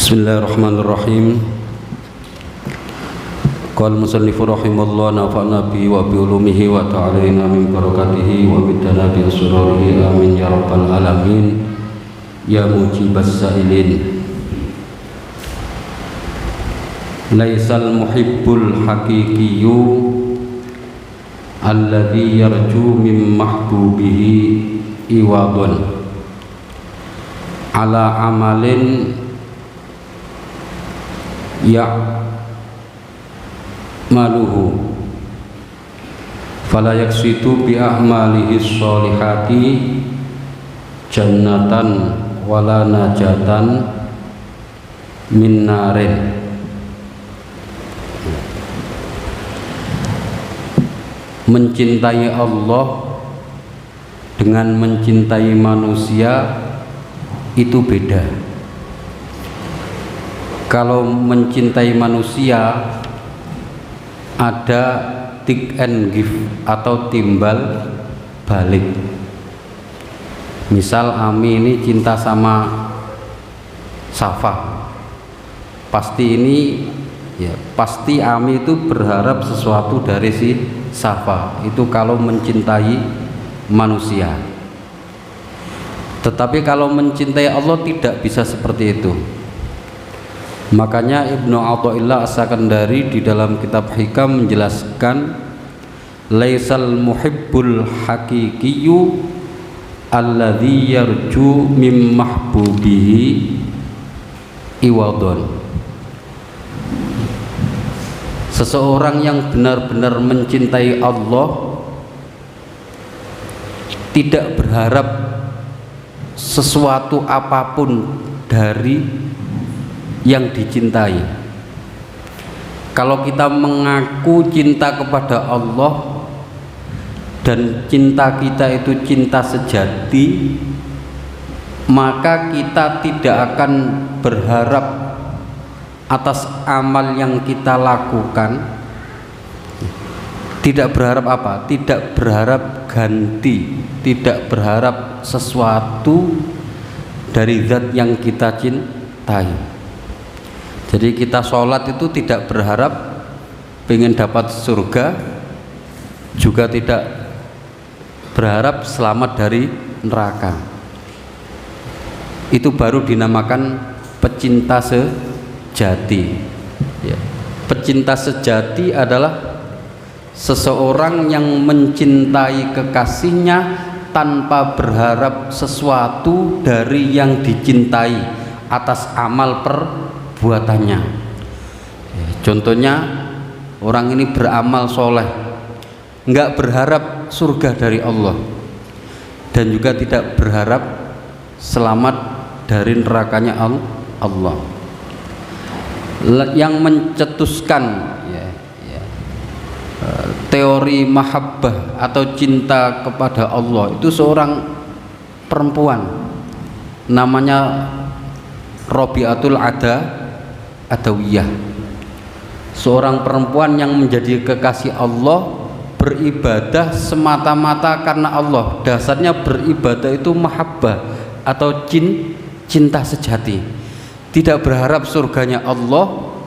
Bismillahirrahmanirrahim. Qala musannif rahimallahu nafa'na bi wa bi ulumihi wa ta'alaina min barakatihi wa bidana bi asrarihi amin ya rabbal alamin ya mujibas sa'ilin. Laisal muhibbul haqiqiyyu alladhi yarju min mahbubihi iwadun ala amalin maluhu fala yaksitu bi a'malihi sholihati jannatan wala najatan min narin. Mencintai Allah dengan mencintai manusia itu beda. Kalau mencintai manusia ada take and give atau timbal balik. Misal Ami ini cinta sama Safa, pasti pasti Ami itu berharap sesuatu dari si Safa. Itu kalau mencintai manusia. Tetapi kalau mencintai Allah tidak bisa seperti itu. Makanya Ibnu Athaillah As-Sakandari di dalam kitab Hikam menjelaskan laisal muhibbul haqiqiyyu alladhi yarju mim mahbubihi iwadun. Seseorang yang benar-benar mencintai Allah tidak berharap sesuatu apapun dari yang dicintai. Kalau kita mengaku cinta kepada Allah dan cinta kita itu cinta sejati, maka kita tidak akan berharap atas amal yang kita lakukan. Tidak berharap apa? Tidak berharap ganti, tidak berharap sesuatu dari zat yang kita cintai. Jadi kita sholat itu tidak berharap pengen dapat surga, juga tidak berharap selamat dari neraka. Itu baru dinamakan pecinta sejati. Pecinta sejati adalah seseorang yang mencintai kekasihnya tanpa berharap sesuatu dari yang dicintai atas amal perbuatannya. Contohnya orang ini beramal soleh, nggak berharap surga dari Allah dan juga tidak berharap selamat dari nerakanya Allah. Yang mencetuskan teori mahabbah atau cinta kepada Allah itu seorang perempuan namanya Rabi'atul Adawiyah, seorang perempuan yang menjadi kekasih Allah, beribadah semata-mata karena Allah. Dasarnya beribadah itu mahabbah atau cinta sejati, tidak berharap surganya Allah,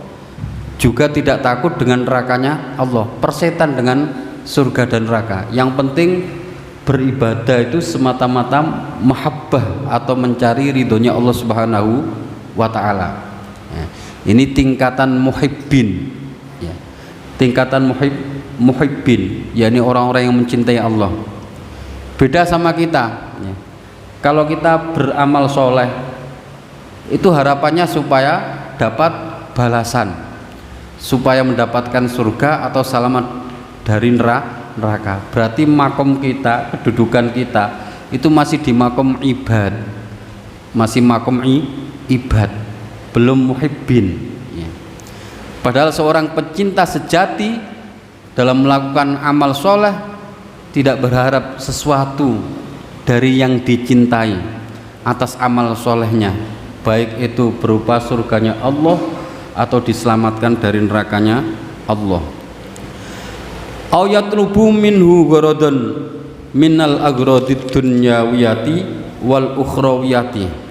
juga tidak takut dengan nerakanya Allah, persetan dengan surga dan neraka. Yang penting beribadah itu semata-mata mahabbah atau mencari ridhonya Allah Subhanahu wa ta'ala. Ini tingkatan muhibbin, tingkatan muhibbin, yakni orang-orang yang mencintai Allah. Beda sama kita. Kalau kita beramal soleh itu harapannya supaya dapat balasan, supaya mendapatkan surga atau selamat dari neraka. Berarti makom kita, kedudukan kita itu masih di makom ibad, masih makom ibad, belum muhibbin. Padahal seorang pecinta sejati dalam melakukan amal soleh tidak berharap sesuatu dari yang dicintai atas amal solehnya, baik itu berupa surganya Allah atau diselamatkan dari nerakanya Allah. Au yatlubu minhu gharadan minal agradid dunyawiyati wal ukhrawiyati,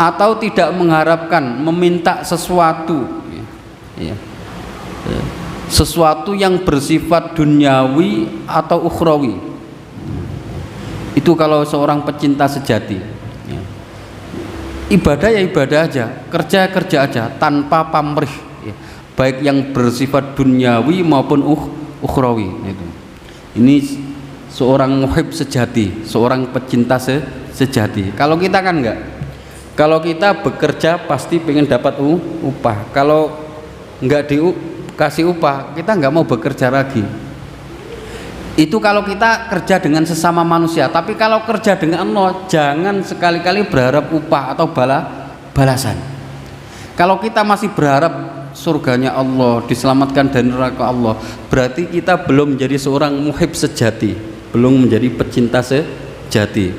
atau tidak mengharapkan, meminta sesuatu, ya, sesuatu yang bersifat duniawi atau ukhrawi. Itu kalau seorang pecinta sejati, ya. Ibadah ya ibadah aja, kerja kerja aja tanpa pamrih, ya. Baik yang bersifat duniawi maupun ukhrawi. Ini seorang muhib sejati, seorang pecinta sejati. Kalau kita kan enggak. Kalau kita bekerja pasti pengen dapat upah. Kalau enggak dikasih upah, kita enggak mau bekerja lagi. Itu kalau kita kerja dengan sesama manusia. Tapi kalau kerja dengan Allah, jangan sekali-kali berharap upah atau balasan. Kalau kita masih berharap surganya Allah, diselamatkan dari neraka Allah, berarti kita belum menjadi seorang muhib sejati, belum menjadi pecinta sejati.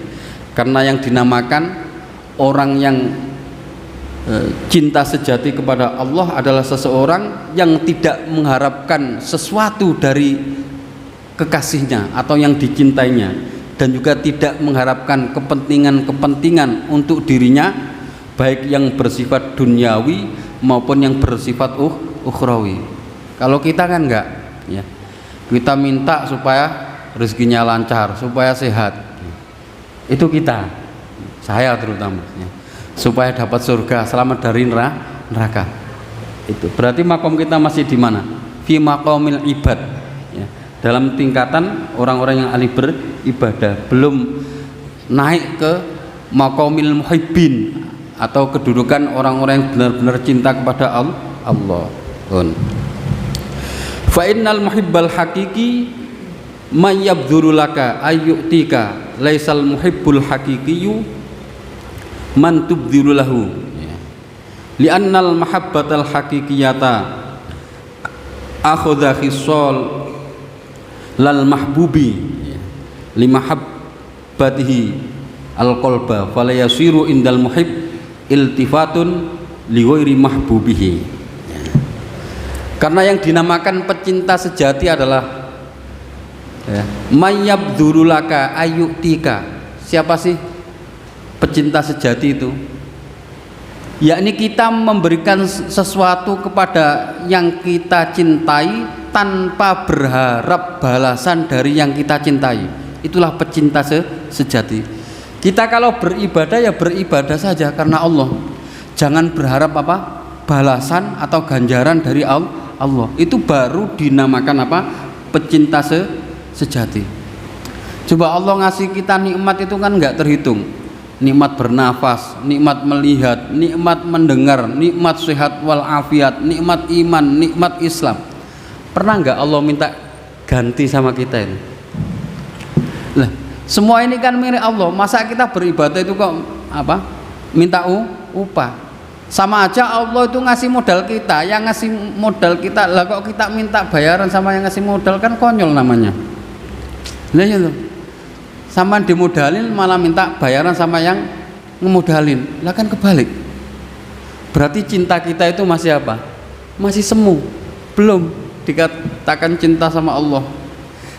Karena yang dinamakan orang yang cinta sejati kepada Allah adalah seseorang yang tidak mengharapkan sesuatu dari kekasihnya atau yang dicintainya, dan juga tidak mengharapkan kepentingan-kepentingan untuk dirinya, baik yang bersifat duniawi maupun yang bersifat ukhrawi. Kalau kita kan enggak, ya. Kita minta supaya rezekinya lancar, supaya sehat. Itu kita, saya terutama, ya. Supaya dapat surga, selamat dari neraka. Itu berarti makom kita masih di mana? Fi maqamil ibad, ya. Dalam tingkatan orang-orang yang ahli beribadah, belum naik ke maqamil muhibbin atau kedudukan orang-orang yang benar-benar cinta kepada Allah. Fa innal muhibbal haqiqi may yabdhuru laka ayyutika laisal muhibbul haqiqiyyu man tubdhiru lahu, li'annal mahabbatal haqiqiyata akhadha khisal lal mahbubi limahabbatihi al-qalba fala yasiru indal muhib iltifatun li ghairi mahbubihi. Karena yang dinamakan pecinta sejati adalah, ya, mayyabdzurulaka ayyutika. Siapa sih pecinta sejati itu? Yakni kita memberikan sesuatu kepada yang kita cintai tanpa berharap balasan dari yang kita cintai. Itulah pecinta sejati. Kita kalau beribadah ya beribadah saja karena Allah. Jangan berharap apa? Balasan atau ganjaran dari Allah. Itu baru dinamakan apa? Pecinta sejati. Coba Allah ngasih kita nikmat itu kan enggak terhitung. Nikmat bernafas, nikmat melihat, nikmat mendengar, nikmat sehat walafiat, nikmat iman, nikmat Islam. Pernah enggak Allah minta ganti sama kita ini? Lah, semua ini kan milik Allah. Masa kita beribadah itu kok apa? Minta upah. Sama aja Allah itu ngasih modal kita, yang ngasih modal kita, lah kok kita minta bayaran sama yang ngasih modal, kan konyol namanya. Lah itu. Sama dimodalin malah minta bayaran sama yang ngemodalin, lah kan kebalik. Berarti cinta kita itu masih apa? Masih semu, belum dikatakan cinta sama Allah.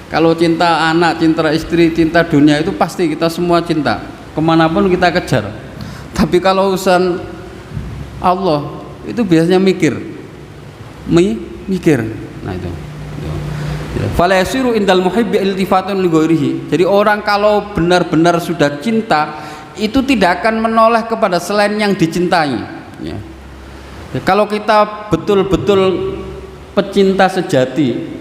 Kalau cinta anak, cinta istri, cinta dunia itu pasti kita semua cinta, kemanapun kita kejar. Tapi kalau urusan Allah itu biasanya mikir. Nah itu. Fala yasiru indal muhibbi iltifatun li ghairihi. Jadi orang kalau benar-benar sudah cinta itu tidak akan menoleh kepada selain yang dicintai, ya. Kalau kita betul-betul pecinta sejati,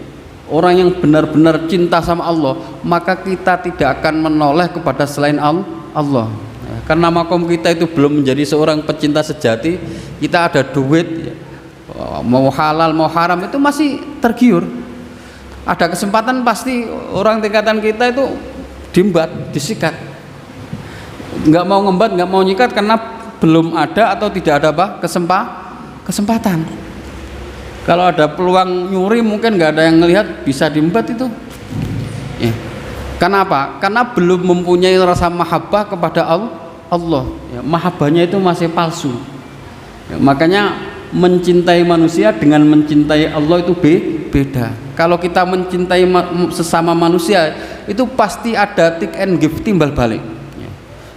orang yang benar-benar cinta sama Allah, maka kita tidak akan menoleh kepada selain Allah. Ya, karena makom kita itu belum menjadi seorang pecinta sejati, kita ada duit, ya, mau halal mau haram itu masih tergiur. Ada kesempatan pasti orang tingkatan kita itu diembat, disikat. Nggak mau ngembat, nggak mau nyikat karena belum ada atau tidak ada apa kesempatan. Kalau ada peluang nyuri mungkin nggak ada yang ngelihat, bisa diembat itu. Ya. Kenapa? Karena belum mempunyai rasa mahabbah kepada Allah. Ya, mahabbahnya itu masih palsu. Ya, makanya mencintai manusia dengan mencintai Allah itu beda. Kalau kita mencintai sesama manusia itu pasti ada take and give, timbal balik.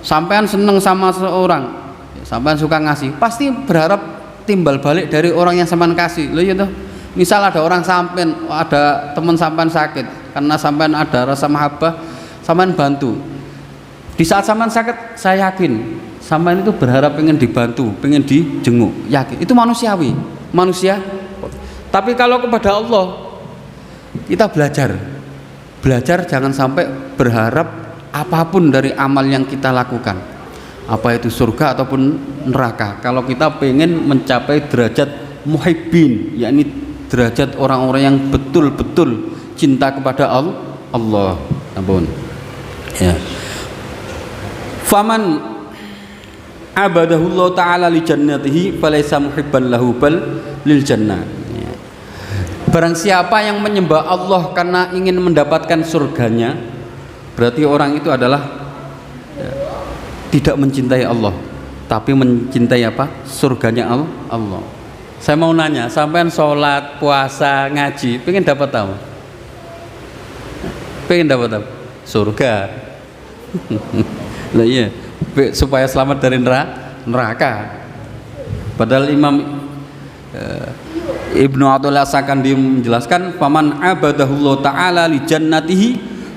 Sampean seneng sama seorang, sampean suka ngasih, pasti berharap timbal balik dari orang yang sampean kasih. Loh ya toh. Misal ada orang sampean, ada teman sampean sakit, karena sampean ada rasa mahabbah, sampean bantu. Di saat sampean sakit, saya yakin sampean itu berharap pengen dibantu, pengen dijenguk, yakin. Itu manusiawi, manusia. Tapi kalau kepada Allah, kita belajar jangan sampai berharap apapun dari amal yang kita lakukan, apa itu surga ataupun neraka. Kalau kita pengen mencapai derajat muhibbin, yakni derajat orang-orang yang betul-betul cinta kepada Allah. Ampun. Ya. Faman abadahullah ta'ala li jannatihi falaysa muhibban lahu bal lil jannah. Ya. Barang siapa yang menyembah Allah karena ingin mendapatkan surganya, berarti orang itu adalah tidak mencintai Allah, tapi mencintai apa? Surganya Allah. Saya mau nanya, sampean sholat, puasa, ngaji, pengen dapat apa? Pengen dapat apa? Surga. Lah iya, supaya selamat dari neraka. Padahal Imam Ibnu Athaillah As-Sakandi menjelaskan, faman abadahullah ta'ala li jannatihi,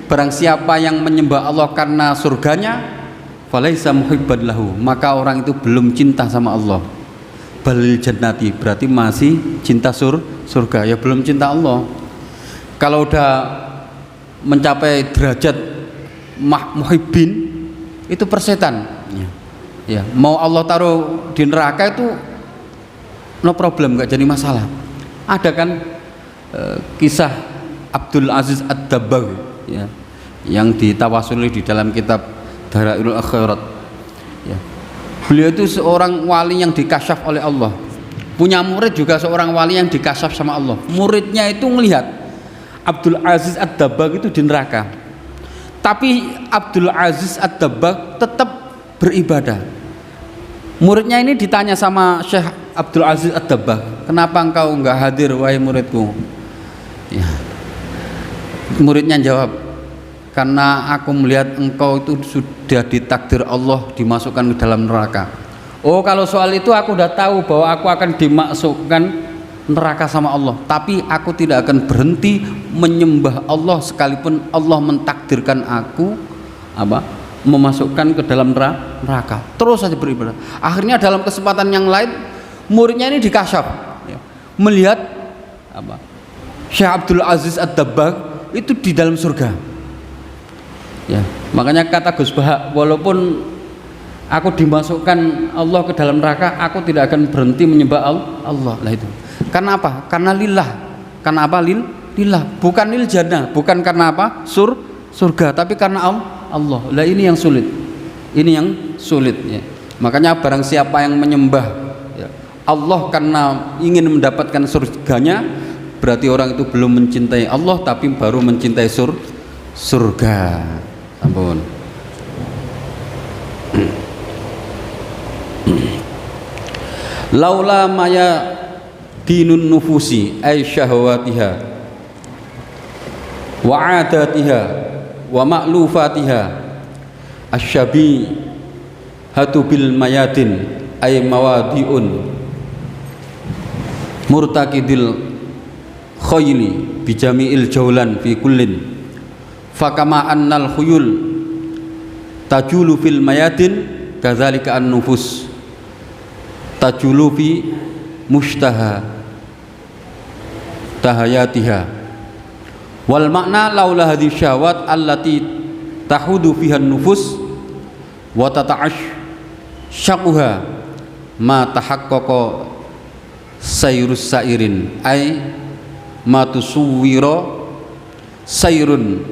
barang siapa yang menyembah Allah karena surganya, falaisa muhibban lahu, maka orang itu belum cinta sama Allah. Balil jannati, berarti masih cinta surga, ya belum cinta Allah. Kalau udah mencapai derajat muhibbin, itu persetan. Ya, mau Allah taruh di neraka itu no problem, nggak jadi masalah. Ada kan kisah Abdul Aziz Ad-Dabbagh, ya, yang ditawasuli di dalam kitab Dalailul Akhirat. Ya. Beliau itu seorang wali yang dikasyaf oleh Allah. Punya murid juga seorang wali yang dikasyaf sama Allah. Muridnya itu melihat Abdul Aziz Ad-Dabbagh itu di neraka. Tapi Abdul Aziz Ad-Dabbagh tetap beribadah. Muridnya ini ditanya sama Syekh Abdul Aziz Ad-Dabbagh, kenapa engkau enggak hadir wahai muridku? Ya. Muridnya jawab, karena aku melihat engkau itu sudah ditakdir Allah dimasukkan ke dalam neraka. Oh, kalau soal itu aku udah tahu bahwa aku akan dimasukkan neraka sama Allah, tapi aku tidak akan berhenti menyembah Allah sekalipun Allah mentakdirkan aku memasukkan ke dalam neraka. Terus saja beribadah. Akhirnya dalam kesempatan yang lain, muridnya ini dikasyaf, ya, melihat Syekh Abdul Aziz Ad-Dabbagh itu di dalam surga. Ya, makanya kata Gus Bahak, walaupun aku dimasukkan Allah ke dalam neraka, aku tidak akan berhenti menyembah Allah. Lah itu. Karena apa? Karena lillah. Karena apa? Lillah. Bukan lil jannah, bukan karena apa? Surga, tapi karena Allah. Lah ini yang sulit. Ini yang sulit, ya. Makanya barang siapa yang menyembah, ya, Allah karena ingin mendapatkan surganya, berarti orang itu belum mencintai Allah, tapi baru mencintai surga. Ampun. Laula maya dinun nufusi ay syahwatiha wa adatiha wa ma'lufatiha asyabi hatu bil mayadin ay mawadiun murtaqidil khayli bijami'il jaulan fi kullin fakama annal khuyul tajulu fil mayadin kadzalika an nufus tajulu fi mushtaha tahayatiha wal makna laula hadhihi syahwat allati tahudu fiha nufus wa tata'ash syaquha ma tahaqqaqa sayrus sairin ay ma tusawwira sayrun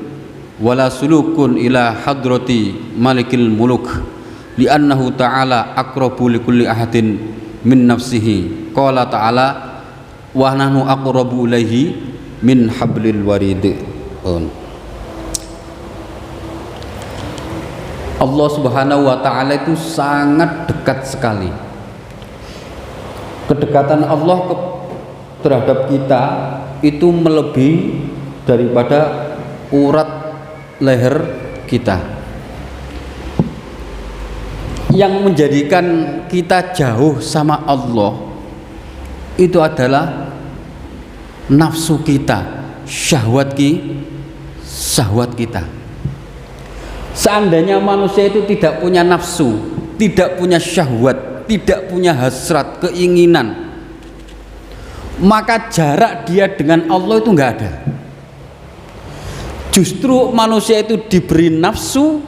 wala sulukun ila hadrati malikil muluk li'annahu ta'ala aqrabu likulli ahadin min nafsihi qala ta'ala wa nahnu aqrabu ilaihi min hablil warid. Allah Subhanahu wa ta'ala itu sangat dekat sekali. Kedekatan Allah terhadap kita itu melebihi daripada urat leher kita. yang menjadikan kita jauh sama Allah itu adalah nafsu kita, syahwat kita. Seandainya manusia itu tidak punya nafsu, tidak punya syahwat, tidak punya hasrat, keinginan, maka jarak dia dengan Allah itu nggak ada. Justru manusia itu diberi nafsu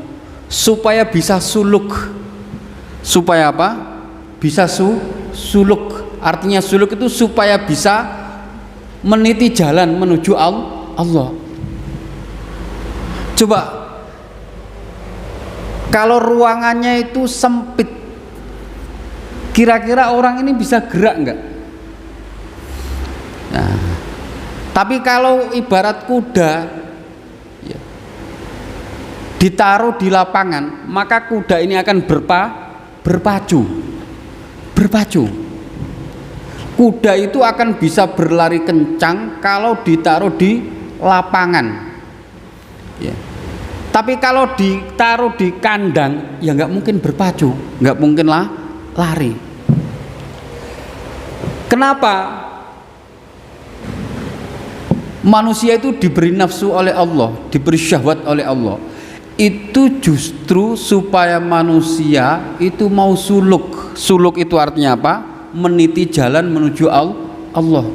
supaya bisa suluk. Supaya apa? Bisa suluk. Artinya suluk itu supaya bisa meniti jalan menuju Allah. Coba kalau ruangannya itu sempit, kira-kira orang ini bisa gerak enggak? Nah, tapi kalau ibarat kuda ya, ditaruh di lapangan, maka kuda ini akan berpacu. Kuda itu akan bisa berlari kencang kalau ditaruh di lapangan ya. Tapi kalau ditaruh di kandang ya nggak mungkin berpacu, nggak mungkin lari. Kenapa? Manusia itu diberi nafsu oleh Allah, diberi syahwat oleh Allah, itu justru supaya manusia itu mau suluk. Suluk itu artinya apa? Meniti jalan menuju Allah.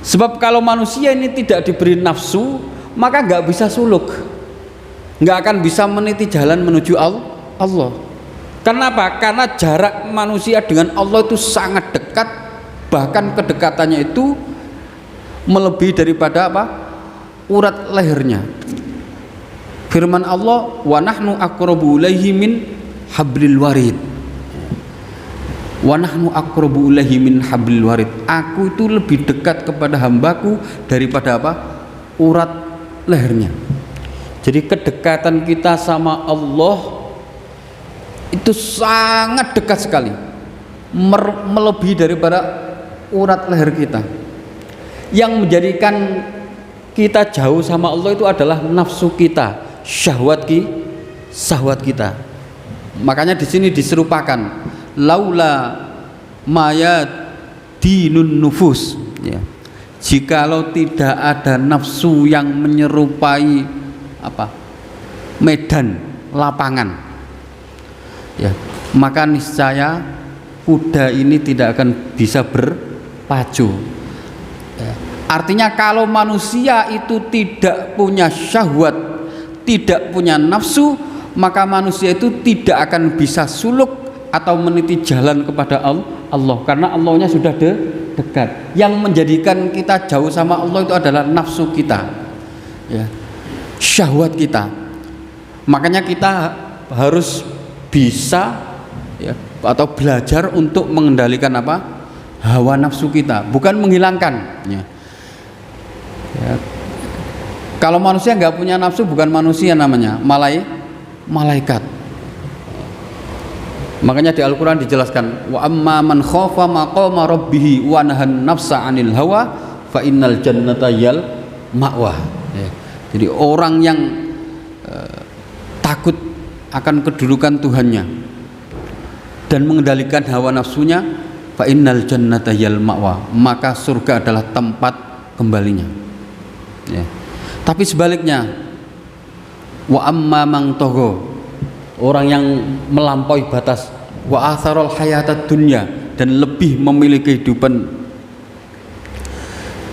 Sebab kalau manusia ini tidak diberi nafsu, maka nggak bisa suluk, nggak akan bisa meniti jalan menuju Allah. Kenapa? Karena jarak manusia dengan Allah itu sangat dekat, bahkan kedekatannya itu melebihi daripada apa? Urat lehernya. Firman Allah, wa nahnu aqrabu ilaihi min hablil warid. Wa nahnu aqrabu ilaihi min hablil warid. Aku itu lebih dekat kepada hambaku daripada apa? Urat lehernya. Jadi kedekatan kita sama Allah itu sangat dekat sekali, melebihi daripada urat leher kita. Yang menjadikan kita jauh sama Allah itu adalah nafsu kita, syahwat kita. Makanya di sini diserupakan laula mayat dinun nufus ya. Jikalau tidak ada nafsu yang menyerupai apa? Medan lapangan ya, maka niscaya kuda ini tidak akan bisa berpacu ya. Artinya kalau manusia itu tidak punya syahwat, tidak punya nafsu, maka manusia itu tidak akan bisa suluk atau meniti jalan kepada Allah, karena Allahnya sudah dekat. Yang menjadikan kita jauh sama Allah itu adalah nafsu kita ya, syahwat kita. Makanya kita harus bisa ya, atau belajar untuk mengendalikan apa? Hawa nafsu kita, bukan menghilangkan ya. Ya. Kalau manusia nggak punya nafsu bukan manusia namanya, malaikat. Makanya di Al-Quran dijelaskan, wa amma man khafa maqama rabbih wa nahan nafsa 'anil hawa fa innal jannata yal ma'wa ya. Jadi orang yang takut akan kedudukan Tuhannya dan mengendalikan hawa nafsunya, fa innal jannata yal ma'wa, maka surga adalah tempat kembalinya ya. Tapi sebaliknya, wa amma man tagha, orang yang melampaui batas, wa atharul hayatad dunya, dan lebih memilih kehidupan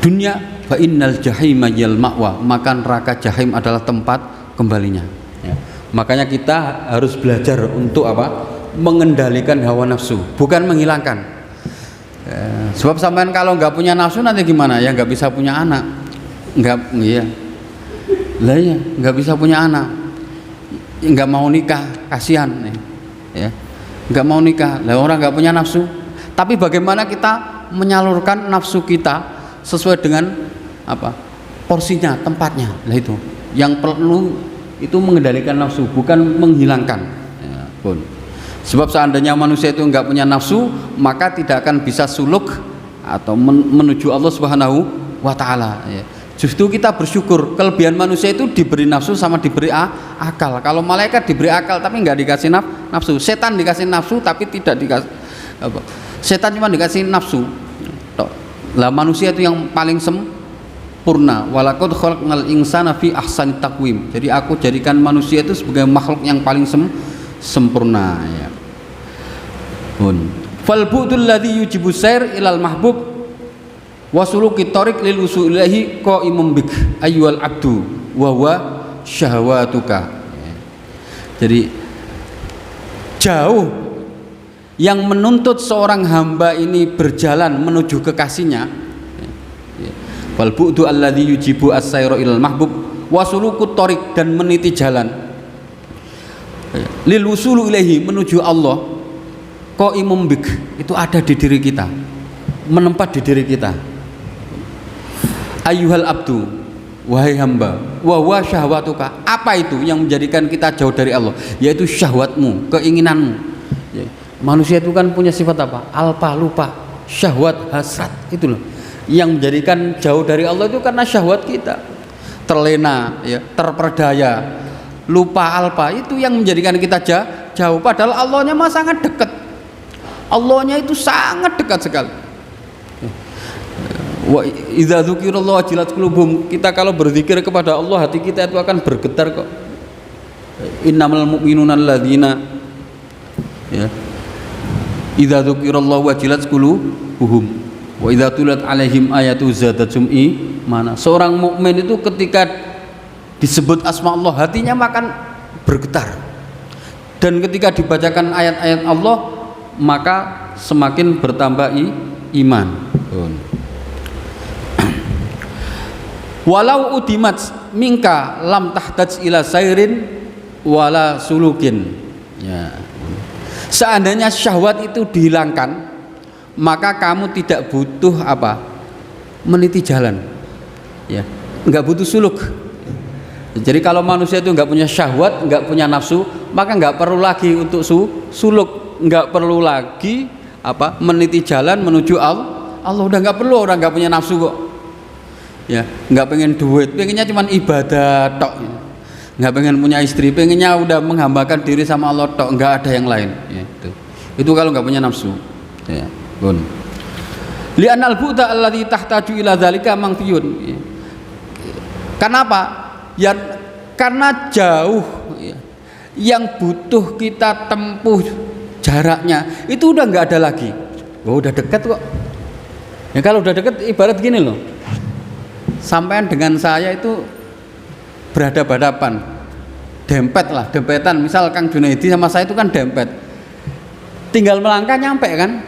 dunia, fa innal jahima yal ma'wa, maka neraka jahim adalah tempat kembalinya ya. Makanya kita harus belajar untuk apa? Mengendalikan hawa nafsu, bukan menghilangkan ya. Sebab sampean kalau nggak punya nafsu nanti gimana ya? Nggak bisa punya anak, iya lah ya, nggak bisa punya anak, nggak mau nikah, kasihan ya, nggak mau nikah lah, orang nggak punya nafsu. Tapi bagaimana kita menyalurkan nafsu kita sesuai dengan apa? Porsinya, tempatnya lah, itu yang perlu, itu mengendalikan nafsu, bukan menghilangkan ya, pun. Sebab seandainya manusia itu nggak punya nafsu, maka tidak akan bisa suluk atau menuju Allah Subhanahu wa Ta'ala ya. Justru kita bersyukur, kelebihan manusia itu diberi nafsu sama diberi akal. Kalau malaikat diberi akal tapi nggak dikasih nafsu. Setan dikasih nafsu tapi tidak dikasih apa? Setan cuma dikasih nafsu. Lah manusia itu yang paling sempurna. Walaqad khalaqnal insana fi ahsani taqwim. Jadi aku jadikan manusia itu sebagai makhluk yang paling sempurna ya. Fal bu'dul ladzi yujibu sair ilal mahbub wasuluki tariq lil usul ilahi qaimun bik ayyuhal abdu wa huwa syahwatuka. Jadi jauh yang menuntut seorang hamba ini berjalan menuju kekasihnya. Wal bu'du alladzi yujibu as-sayra ilal mahbub wasuluku tariq, dan meniti jalan lil usulu ilahi menuju Allah qaimun bik, itu ada di diri kita, menempat di diri kita. Ayyuhal abdu, wahai hamba, wa huwa syahwatuka. Apa itu yang menjadikan kita jauh dari Allah? Yaitu syahwatmu, keinginanmu ya. Manusia itu kan punya sifat apa? Alpa, lupa, syahwat, hasrat. Itu loh yang menjadikan jauh dari Allah, itu karena syahwat kita terlena ya, terperdaya, lupa, alpa. Itu yang menjadikan kita jauh, padahal Allahnya mah sangat dekat. Allahnya itu sangat dekat sekali. Wa idza dzukirallahu wajilat qulubuhum. Kita kalau berzikir kepada Allah, hati kita itu akan bergetar kok. Innamal mu'minuna alladzina ya. Idza dzukirallahu wajilat qulubuhum wa idza tulat alaihim ayatu zadatum imana. Seorang mukmin itu ketika disebut asma Allah, hatinya akan bergetar. Dan ketika dibacakan ayat-ayat Allah, maka semakin bertambah iman. Walau udimat minka lam tahtaj ila sairin wala sulukin ya. Seandainya syahwat itu dihilangkan, maka kamu tidak butuh apa? Meniti jalan ya, enggak butuh suluk. Jadi kalau manusia itu enggak punya syahwat, enggak punya nafsu, maka enggak perlu lagi untuk suluk, enggak perlu lagi apa? Meniti jalan menuju Allah. Udah enggak perlu, orang enggak punya nafsu kok. Ya, nggak pengen duit, pengennya cuma ibadah tok, nggak pengen punya istri, pengennya udah menghambakan diri sama Allah tok, nggak ada yang lain ya, itu kalau nggak punya nafsu ya. Li'anal bu'da alladzi tahtaju ila dzalika mangfiyun ya. Kenapa? Ya karena jauh ya. Yang butuh kita tempuh jaraknya itu udah nggak ada lagi. Udah dekat kok ya. Kalau udah dekat ibarat gini loh, sampean dengan saya itu berhadapan-hadapan, dempetan. Misal Kang Junaidi sama saya itu kan dempet, tinggal melangkah nyampe kan,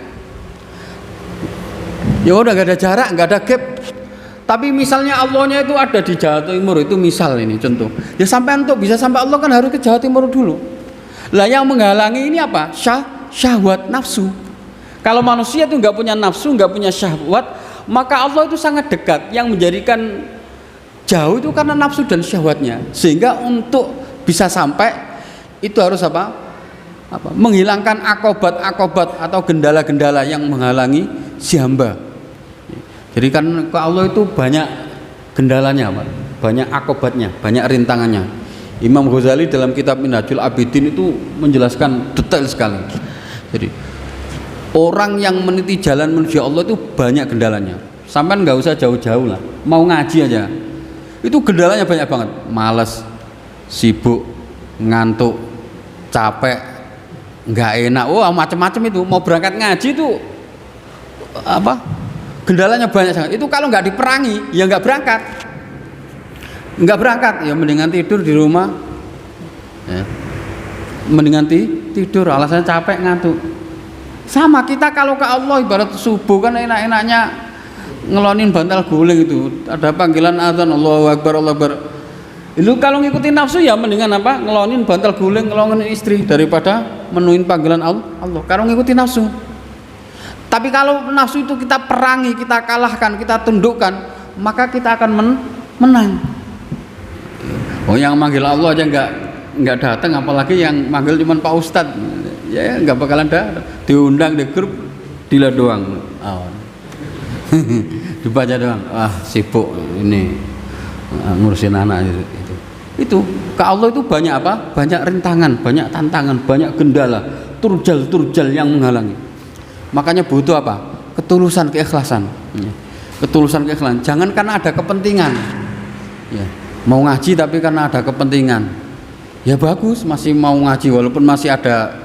ya udah gak ada jarak, gak ada gap. Tapi misalnya Allahnya itu ada di Jawa Timur, itu misal ini contoh, ya sampean untuk bisa sampai Allah kan harus ke Jawa Timur dulu. Lah yang menghalangi ini apa? Syahwat, nafsu. Kalau manusia itu nggak punya nafsu, nggak punya syahwat, maka Allah itu sangat dekat. Yang menjadikan jauh itu karena nafsu dan syahwatnya. Sehingga untuk bisa sampai itu harus apa? Menghilangkan akobat-akobat atau gendala-gendala yang menghalangi si hamba. Jadi kan ke Allah itu banyak gendalanya, banyak akobatnya, banyak rintangannya. Imam Ghazali dalam kitab Minhajul Abidin itu menjelaskan detail sekali. Jadi orang yang meniti jalan menuju Allah itu banyak gendalanya. Sampai nggak usah jauh-jauh lah, mau ngaji aja itu gendalanya banyak banget. Malas, sibuk, ngantuk, capek, nggak enak, macam-macam itu. Mau berangkat ngaji itu apa? Gendalanya banyak sangat. Itu kalau nggak diperangi ya nggak berangkat, ya mendingan tidur di rumah ya. Mendingan tidur, alasannya capek, ngantuk. Sama kita kalau ke Allah ibarat subuh kan enak-enaknya ngelonin bantal guling itu, ada panggilan azan Allahu Akbar, Allahu Akbar. Itu kalau ngikutin nafsu ya mendingan apa? Ngelonin bantal guling, ngelonin istri daripada menuin panggilan Allah. Kalau ngikutin nafsu. Tapi kalau nafsu itu kita perangi, kita kalahkan, kita tundukkan, maka kita akan menang. Yang manggil Allah aja nggak datang, apalagi yang manggil cuma Pak Ustadz. Ya nggak bakalan ada, diundang di grup dila doang, dibaca doang, sibuk ini ngurusin anak itu ke Allah itu banyak apa? Banyak rintangan, banyak tantangan, banyak kendala, turjal yang menghalangi. Makanya butuh apa? Ketulusan, keikhlasan. Ketulusan, keikhlasan. Jangan karena ada kepentingan. Ya, mau ngaji tapi karena ada kepentingan. Ya bagus, masih mau ngaji walaupun masih ada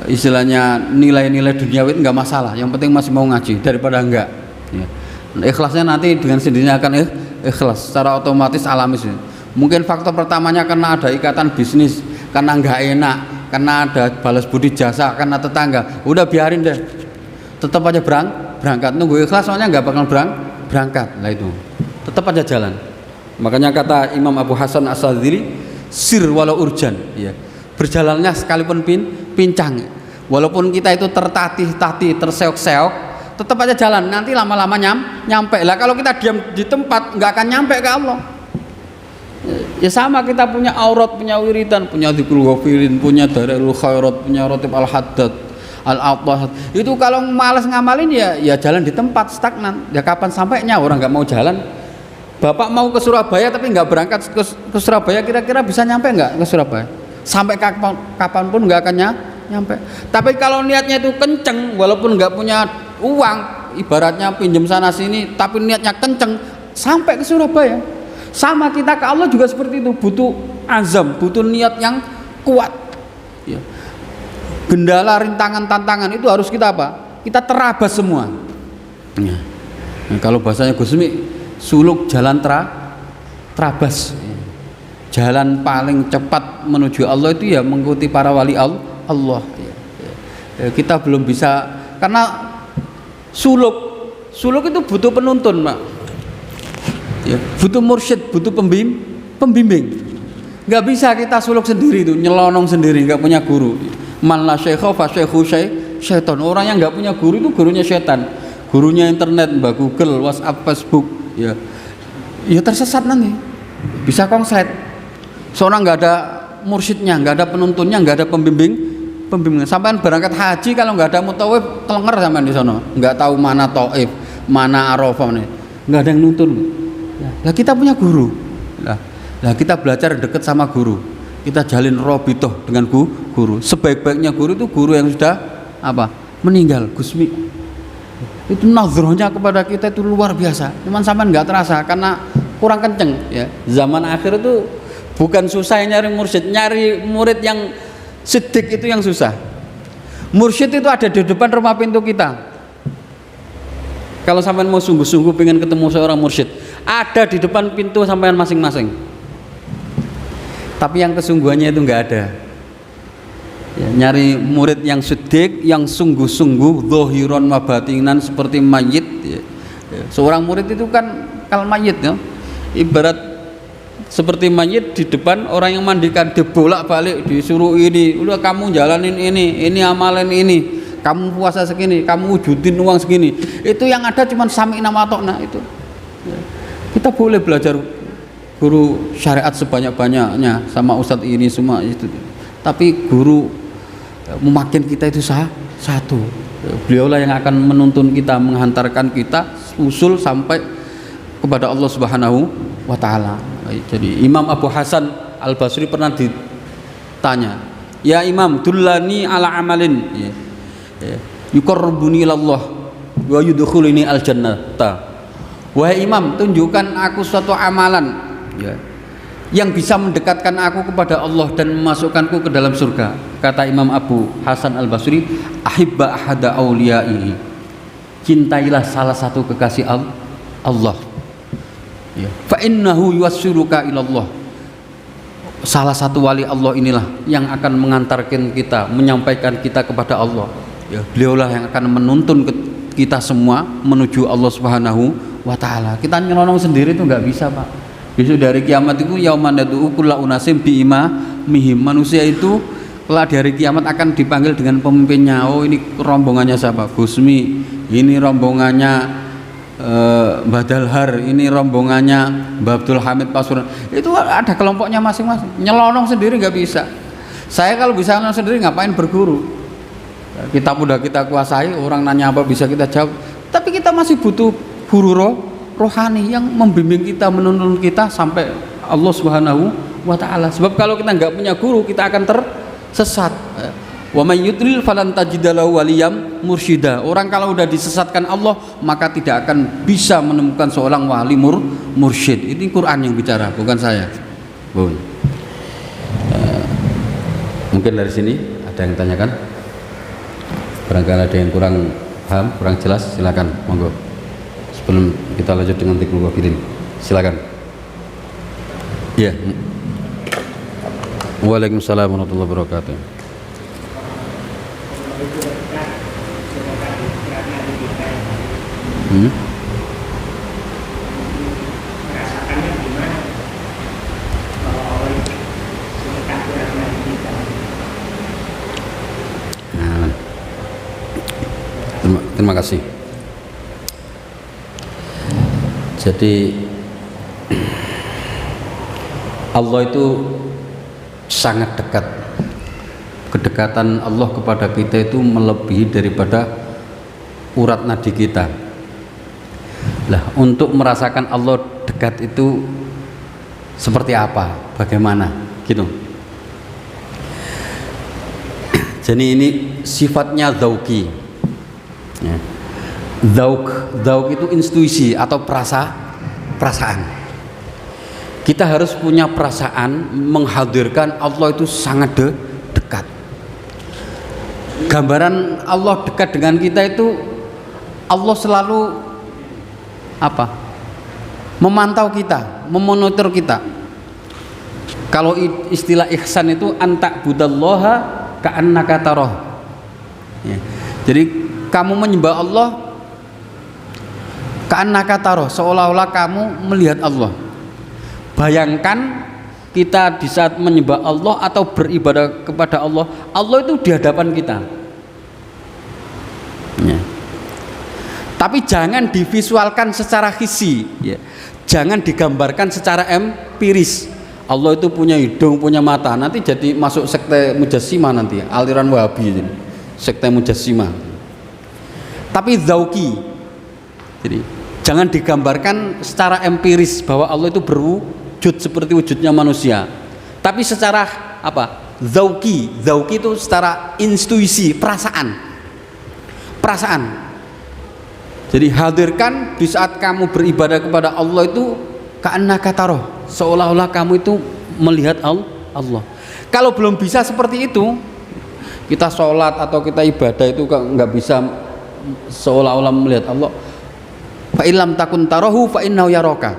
istilahnya nilai-nilai duniawi, nggak masalah. Yang penting masih mau ngaji daripada enggak. Ya. Ikhlasnya nanti dengan sendirinya akan ikhlas secara otomatis alamis. Mungkin faktor pertamanya karena ada ikatan bisnis, karena nggak enak, karena ada balas budi jasa, karena tetangga. Udah biarin deh, tetap aja berangkat. Nunggu ikhlas soalnya nggak bakal berangkat. Lah itu tetap aja jalan. Makanya kata Imam Abu Hasan As-Sadzili, sir walau urjan, ya. Berjalannya sekalipun pincang, walaupun kita itu tertatih-tatih, terseok-seok, tetap aja jalan. Nanti lama-lama nyampe. Lah kalau kita diam di tempat nggak akan nyampe ke Allah. Ya sama, kita punya aurat, punya wiridan, punya dzikrul ghafirin, punya dalailul khairat, punya rotib al-haddad, al-athah. Itu kalau malas ngamalin ya jalan di tempat, stagnan. Ya kapan sampainya? Orang nggak mau jalan. Bapak mau ke Surabaya tapi nggak berangkat ke Surabaya, kira-kira bisa nyampe nggak ke Surabaya? Sampai kapanpun nggak akan nyampe. Tapi kalau niatnya itu kenceng, walaupun nggak punya uang, ibaratnya pinjam sana sini, tapi niatnya kenceng, sampai ke Surabaya. Sama kita ke Allah juga seperti itu, butuh azam, butuh niat yang kuat. Ya. Gendala, rintangan, tantangan itu harus kita apa? Kita terabas semua. Ya. Nah, kalau bahasanya Gusmi, suluk jalan terabas. Jalan paling cepat menuju Allah itu ya mengikuti para wali Allah. Ya. Kita belum bisa, karena suluk itu butuh penuntun, Pak. Ya, butuh mursyid, butuh pembimbing. Nggak bisa kita suluk sendiri itu, nyelonong sendiri, nggak punya guru. Man la syaikha fa syaikhu syaitan. Orang yang nggak punya guru itu gurunya setan. Gurunya internet, Mbak Google, WhatsApp, Facebook, ya tersesat nanti. Bisa konslet. Seorang nggak ada mursyidnya, nggak ada penuntunnya, nggak ada pembimbing. Sampai berangkat haji kalau nggak ada mutawif, kelenger sampai di sana. Nggak tahu mana Taif, mana Arafah, nggak ada yang nuntun. Lah kita punya guru. Lah kita belajar dekat sama guru. Kita jalin robitoh dengan guru. Sebaik-baiknya guru itu guru yang sudah apa? Meninggal, Gusmi. Itu nazrohnya kepada kita itu luar biasa. Cuman sampean nggak terasa karena kurang kenceng, ya. Zaman akhir itu bukan susah nyari mursyid, nyari murid yang sidik itu yang susah. Mursyid itu ada di depan rumah pintu kita. Kalau sampean mau sungguh-sungguh pengen ketemu seorang mursyid, ada di depan pintu sampean masing-masing. Tapi yang kesungguhannya itu nggak ada. Ya, nyari murid yang sidik, yang sungguh-sungguh, zahiran wa batinan seperti mayit. Ya. Seorang murid itu kan kalau mayit, ya, ibarat seperti mayit di depan orang yang mandikan, dibolak-balik, disuruh ini, udah kamu jalanin ini amalan ini. Kamu puasa segini, kamu wujudin uang segini. Itu yang ada cuma sami'na wa ata'na itu. Kita boleh belajar guru syariat sebanyak-banyaknya sama ustadz ini semua itu. Tapi guru memakin kita itu satu. Beliaulah yang akan menuntun kita, menghantarkan kita usul sampai kepada Allah Subhanahu wa taala. Jadi Imam Abu Hasan Al-Basri pernah ditanya, "Ya Imam, dullani ala amalin." Yuqarribuni ilallah wa yudkhuluni al-jannata. Wahai Imam, tunjukkan aku suatu amalan, ya, yang bisa mendekatkan aku kepada Allah dan memasukkanku ke dalam surga. Kata Imam Abu Hasan Al-Basri, ahibba ahada awliyaihi. Cintailah salah satu kekasih Allah. Ya. Fa innahu yuwassiluka ilallah. Salah satu wali Allah inilah yang akan mengantarkan kita, menyampaikan kita kepada Allah. Ya, beliaulah yang akan menuntun kita semua menuju Allah Subhanahu wa taala. Kita nyelonong sendiri itu nggak bisa, Pak. Besok dari kiamat itu yauman yad'u kullu unasim bi imamihim. Manusia itu kelak di hari kiamat akan dipanggil dengan pemimpinnya. Oh, ini rombongannya siapa? Gusmi. Ini rombongannya Mbah Dalhar, ini rombongannya Mbah Abdul Hamid Pasuruan. Itu ada kelompoknya masing-masing. Nyelonong sendiri nggak bisa. Saya kalau bisa nyelonong sendiri ngapain berguru? Kita udah kita kuasai, orang nanya apa bisa kita jawab. Tapi kita masih butuh guru rohani yang membimbing kita, menuntun kita sampai Allah Subhanahu wa taala. Sebab kalau kita nggak punya guru, kita akan tersesat. Wa may yudlil falan tajida lahu waliyam mursyida. Orang kalau udah disesatkan Allah, maka tidak akan bisa menemukan seorang wali mursyid. Ini Quran yang bicara, bukan saya. Bun. Mungkin dari sini ada yang tanyakan? Barangkali ada yang kurang paham, kurang jelas, silakan, monggo. Sebelum kita lanjut dengan Dhikrul Ghafirin, silakan. Iya. Waalaikumsalam warahmatullahi wabarakatuh. Terima kasih. Jadi Allah itu sangat dekat. Kedekatan Allah kepada kita itu melebihi daripada urat nadi kita. Lah, untuk merasakan Allah dekat itu seperti apa? Bagaimana? Gitu. Jadi ini sifatnya dzauqi. Ya. Dzauq itu intuisi atau perasaan. Kita harus punya perasaan menghadirkan Allah itu sangat dekat. Gambaran Allah dekat dengan kita itu, Allah selalu apa? Memantau kita, memonitor kita. Kalau istilah ihsan itu antak budallaha ka'annaka tarah. Ya. Jadi kamu menyembah Allah ka'annaka tarah, seolah-olah kamu melihat Allah. Bayangkan kita di saat menyembah Allah atau beribadah kepada Allah, Allah itu di hadapan kita. Ya. Tapi jangan divisualkan secara hissi, ya. Jangan digambarkan secara empiris. Allah itu punya hidung, punya mata. Nanti jadi masuk sekte Mujassimah nanti, aliran Wahabi ini. Sekte Mujassimah. Tapi dzauqi. Jadi jangan digambarkan secara empiris bahwa Allah itu berwujud seperti wujudnya manusia. Tapi secara apa? Dzauqi. Dzauqi itu secara intuisi, perasaan. Jadi hadirkan di saat kamu beribadah kepada Allah itu ka'annaka tarah, seolah-olah kamu itu melihat Allah. Kalau belum bisa seperti itu, kita sholat atau kita ibadah itu nggak bisa seolah-olah melihat Allah. Fa illam takun tarahu fa innahu yaraka.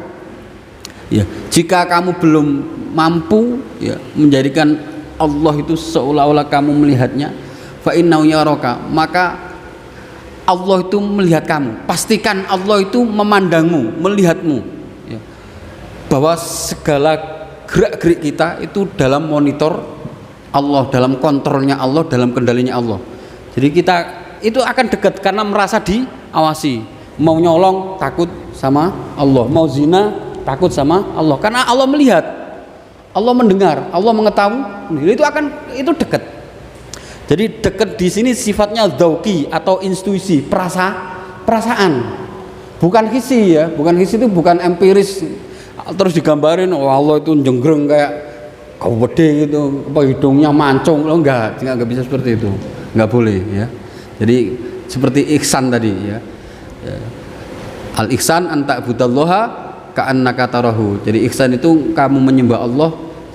Ya, jika kamu belum mampu ya menjadikan Allah itu seolah-olah kamu melihatnya, fa innahu yaraka, maka Allah itu melihat kamu. Pastikan Allah itu memandangmu, melihatmu, ya. Bahwa segala gerak-gerik kita itu dalam monitor Allah, dalam kontrolnya Allah, dalam kendalinya Allah. Jadi kita itu akan dekat karena merasa diawasi. Mau nyolong takut sama Allah, mau zina takut sama Allah, karena Allah melihat, Allah mendengar, Allah mengetahui. Itu dekat. Jadi dekat di sini sifatnya dzauqi atau intuisi, perasaan. Bukan hissi ya, bukan hissi itu bukan empiris terus digambarin oh Allah itu jenggreng kayak kau gede gitu, apa hidungnya mancung. Lo enggak bisa seperti itu. Enggak boleh ya. Jadi seperti ihsan tadi ya. Al ihsan anta budallaha ka'annaka tarahu. Jadi ihsan itu kamu menyembah Allah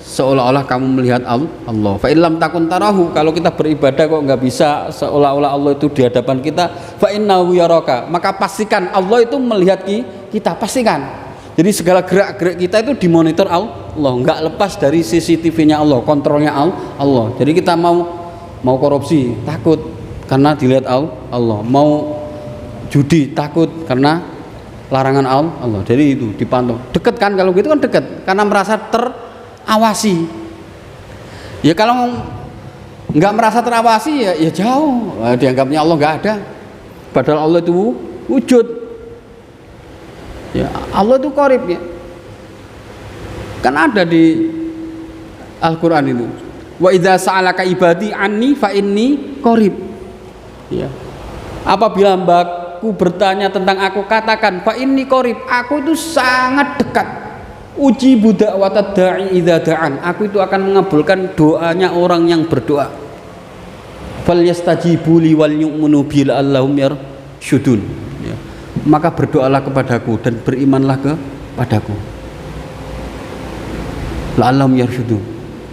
seolah-olah kamu melihat Allah. Fa illam takun tarahu, kalau kita beribadah kok nggak bisa seolah-olah Allah itu di hadapan kita, fa innahu yaraka, maka pastikan Allah itu melihat kita, pastikan. Jadi segala gerak-gerik kita itu dimonitor Allah, nggak lepas dari CCTV-nya Allah, kontrolnya Allah. Jadi kita mau korupsi takut karena dilihat Allah, mau judi takut karena larangan Allah. Jadi itu dipantau. Dekat kan, kalau gitu kan dekat karena merasa terawasi. Ya kalau nggak merasa terawasi ya jauh, dianggapnya Allah nggak ada, padahal Allah itu wujud ya. Allah itu qarib ya, kan ada di Al-Quran itu, wa idza sa'alaka ibadi anni fa inni qarib ya. Apabila hambaku sahabatku bertanya tentang aku, katakan fa inni qarib, aku itu sangat dekat. Uji budak watad da'i idza da'an, aku itu akan mengabulkan doanya orang yang berdoa. Falyastajibu li wal yu'minu bi la'allahum yarsyudun. Ya. Maka berdoalah kepadaku dan berimanlah kepadaku. La'allahum yarsyudun.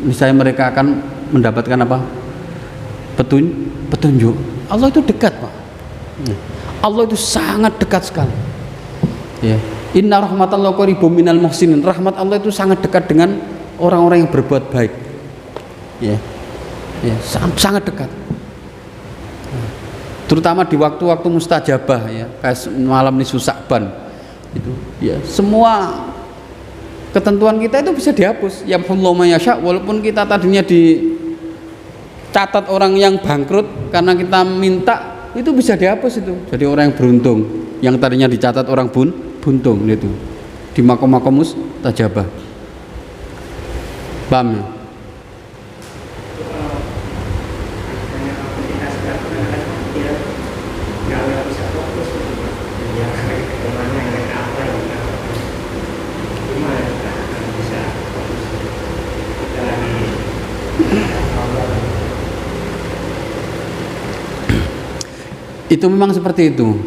Niscaya mereka akan mendapatkan apa? Petunjuk. Allah itu dekat, Pak. Allah itu sangat dekat sekali. Ya. Inna rahmatallahi qaribum minal muhsinin. Rahmat Allah itu sangat dekat dengan orang-orang yang berbuat baik. Ya. Ya, sangat dekat. Terutama di waktu-waktu mustajabah ya, kayak malam nisfu Sa'ban. Itu ya, semua ketentuan kita itu bisa dihapus. Yamhullahu ma yasha, walaupun kita tadinya dicatat orang yang bangkrut karena kita minta, itu bisa dihapus itu. Jadi orang yang beruntung, yang tadinya dicatat orang buntung itu di makom-makom mustajabah. Paham ya? Itu memang seperti itu.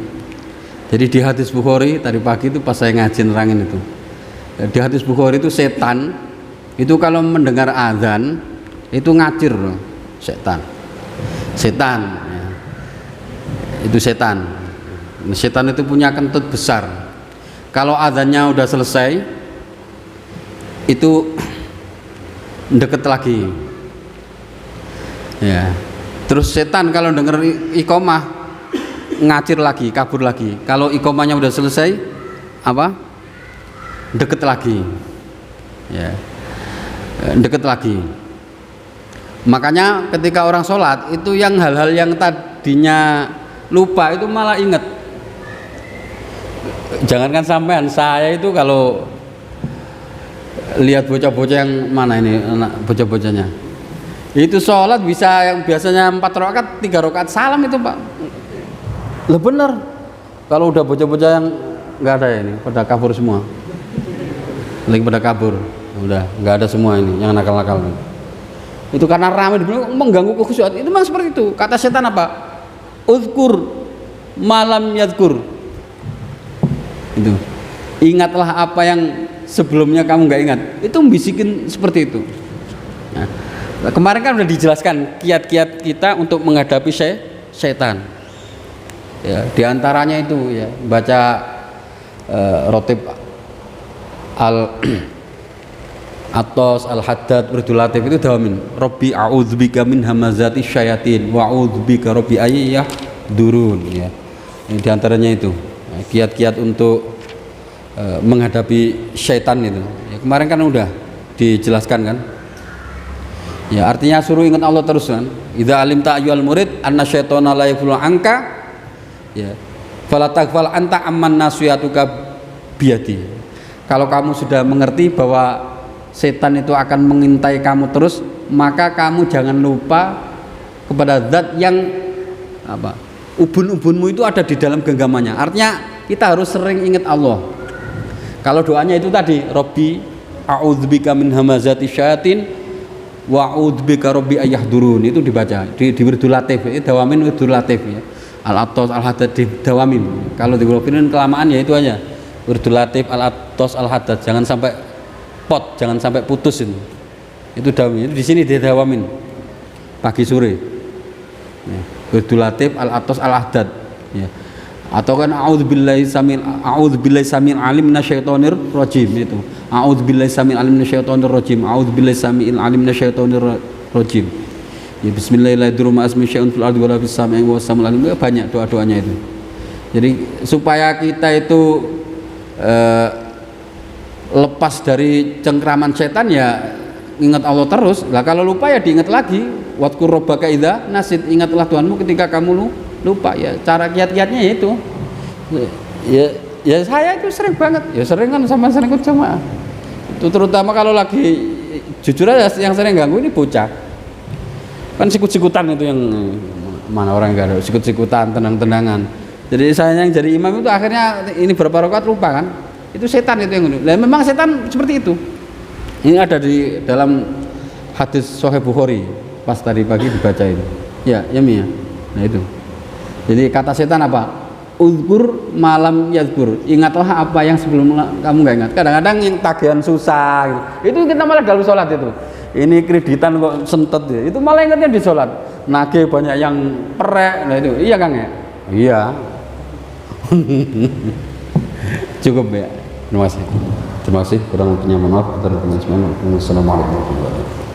Jadi di hadis Bukhari tadi pagi itu pas saya ngaji nerangin itu, di hadis Bukhari itu setan itu kalau mendengar azan itu ngacir setan ya. Itu setan itu punya kentut besar. Kalau azannya udah selesai itu deket lagi ya. Terus setan kalau dengar iqomah ngacir lagi, kabur lagi. Kalau iqomahnya udah selesai apa? Deket lagi. Ya. Deket lagi. Makanya ketika orang sholat itu yang hal-hal yang tadinya lupa itu malah inget. Jangankan sampean, saya itu kalau lihat bocah-bocah yang mana ini anak bocah-bocahnya, itu sholat bisa yang biasanya 4 rakaat 3 rakaat salam itu, Pak. Lah bener, kalau udah bocah-bocah yang nggak ada ya ini, pada kabur semua, lagi pada kabur, udah nggak ada semua ini yang nakal-nakal. Itu karena ramai mengganggu kekhusyuan. Itu memang seperti itu. Kata setan apa? Uzkur malam yadkur. Itu. Ingatlah apa yang sebelumnya kamu nggak ingat. Itu membisikin seperti itu. Nah, kemarin kan udah dijelaskan kiat-kiat kita untuk menghadapi setan. Ya, diantaranya itu ya baca rotib al-Attos al-Haddad Wirdul Latif itu dawamin. Rabbi a'udzubika min hamazati syayatin wa a'udzubika rabbi ayyah durun ya. Ini diantaranya itu kiat-kiat untuk menghadapi syaitan itu. Ya, kemarin kan udah dijelaskan kan. Ya, artinya suruh ingat Allah terus kan. Idza alimta ayyuhal murid anna syaitana la yafulu anka ya fala taghfal anta amman nasiyatuka biyadi. Kalau kamu sudah mengerti bahwa setan itu akan mengintai kamu terus, maka kamu jangan lupa kepada zat yang apa? Ubun-ubunmu itu ada di dalam genggamannya. Artinya kita harus sering ingat Allah. Kalau doanya itu tadi, Rabbi a'udzubika min hamazati syayatin wa a'udzubika rabbi ayahdurun, itu dibaca di Wirdul Latif, itu dawamin Wirdul Latif ya. Al-Attos al-Haddad dawamin. Kalau di Wirdul kelamaan ya itu aja. Wirdul Latif al-Attos al-Haddad, jangan sampai pot, jangan sampai putus itu. Itu dawamin. Itu di sini dia dawamin. Pagi sore. Ya. Wirdul Latif al-Attos al-Haddad ya. Atau kan a'udzubillahi samil alim minasyaitonir rajim itu. A'udzubillahi samil alim minasyaitonir rajim. A'udzubillahi samil alim minasyaitonir rajim. Ya bismillahirrahmanirrahim asmi syai'un fil ardi wa la fis sama'i wa samul alim. Banyak doa-doanya itu. Jadi supaya kita itu lepas dari cengkraman setan ya ingat Allah terus. Lah kalau lupa ya diingat lagi. Wadkur rabbaka idza nasit, ingatlah Tuhanmu ketika kamu lupa ya. Cara kiat-kiatnya itu ya saya itu sering banget ya, sering kan sama sering ikut jamaah itu, terutama kalau lagi jujur aja yang sering ganggu ini bocah kan, sikut-sikutan itu yang mana orang enggak ada sikut-sikutan, tenang-tenangan Jadi saya yang jadi imam itu akhirnya ini berapa rakaat lupa kan? Itu setan itu yang lah memang setan seperti itu. Ini ada di dalam hadis Sahih Bukhari pas tadi pagi dibaca itu. Ya, ya Mi ya. Nah itu. Jadi kata setan apa? Uzkur malam yazkur. Ingatlah apa yang sebelum kamu nggak ingat. Kadang-kadang yang tagihan susah gitu. Itu kita malah dalam sholat itu. Ini kreditan kok sentet ya. Itu malah ingatnya di sholat. Nagih banyak yang perek. Nah itu. Iya Kang ya? Iya. Cukup ya. Terima kasih. Kurang lebihnya mohon maaf. Assalamualaikum warahmatullahi wabarakatuh.